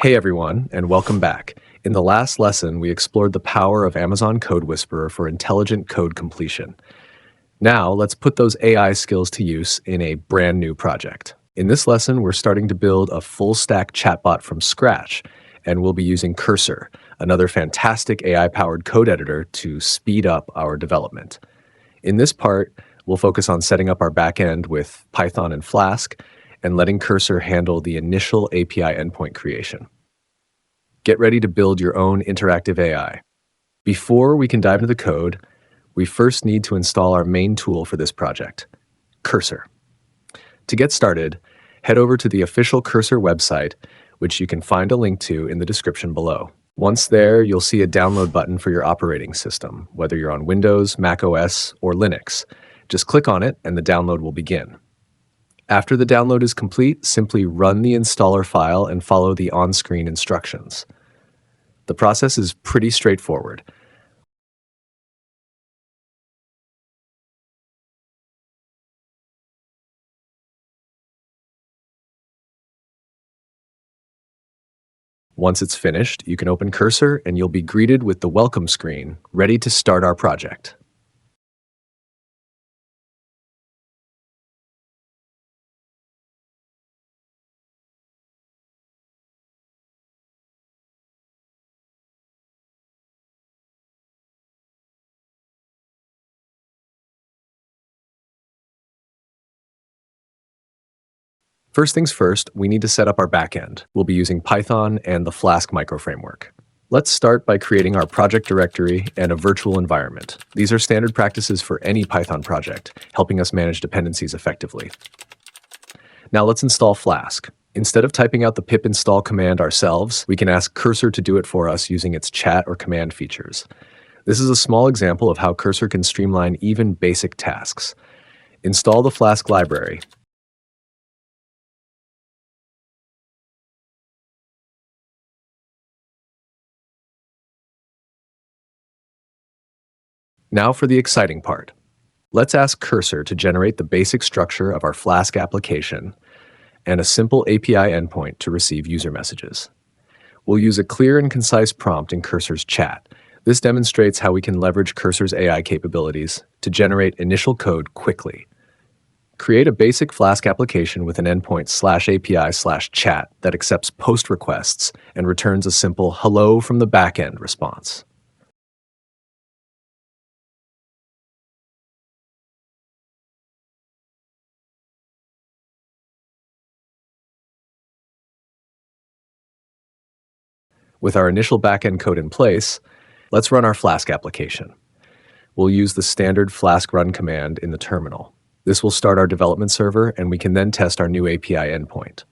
Hey everyone, and welcome back. In the last lesson, we explored the power of Amazon Code Whisperer for intelligent code completion. Now, let's put those AI skills to use in a brand new project. In this lesson, we're starting to build a full-stack chatbot from scratch, and we'll be using Cursor, another fantastic AI-powered code editor to speed up our development. In this part, we'll focus on setting up our backend with Python and Flask, and letting Cursor handle the initial API endpoint creation. Get ready to build your own interactive AI. Before we can dive into the code, we first need to install our main tool for this project, Cursor. To get started, head over to the official Cursor website, which you can find a link to in the description below. Once there, you'll see a download button for your operating system, whether you're on Windows, Mac OS, or Linux. Just click on it and the download will begin. After the download is complete, simply run the installer file and follow the on-screen instructions. The process is pretty straightforward. Once it's finished, you can open Cursor and you'll be greeted with the welcome screen, ready to start our project. First things first, we need to set up our backend. We'll be using Python and the Flask microframework. Let's start by creating our project directory and a virtual environment. These are standard practices for any Python project, helping us manage dependencies effectively. Now let's install Flask. Instead of typing out the pip install command ourselves, we can ask Cursor to do it for us using its chat or command features. This is a small example of how Cursor can streamline even basic tasks. Install the Flask library. Now for the exciting part. Let's ask Cursor to generate the basic structure of our Flask application and a simple API endpoint to receive user messages. We'll use a clear and concise prompt in Cursor's chat. This demonstrates how we can leverage Cursor's AI capabilities to generate initial code quickly. Create a basic Flask application with an endpoint /API/chat that accepts post requests and returns a simple hello from the backend response. With our initial backend code in place, let's run our Flask application. We'll use the standard Flask run command in the terminal. This will start our development server, and we can then test our new API endpoint.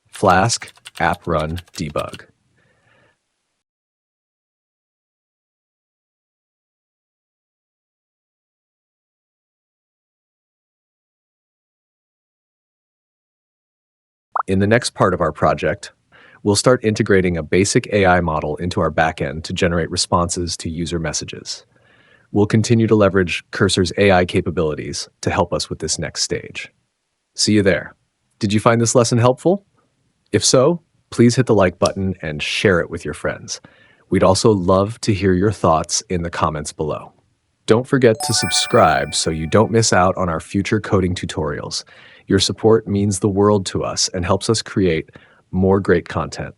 Flask app run debug. In the next part of our project, we'll start integrating a basic AI model into our backend to generate responses to user messages. We'll continue to leverage Cursor's AI capabilities to help us with this next stage. See you there. Did you find this lesson helpful? If so, please hit the like button and share it with your friends. We'd also love to hear your thoughts in the comments below. Don't forget to subscribe so you don't miss out on our future coding tutorials. Your support means the world to us and helps us create more great content.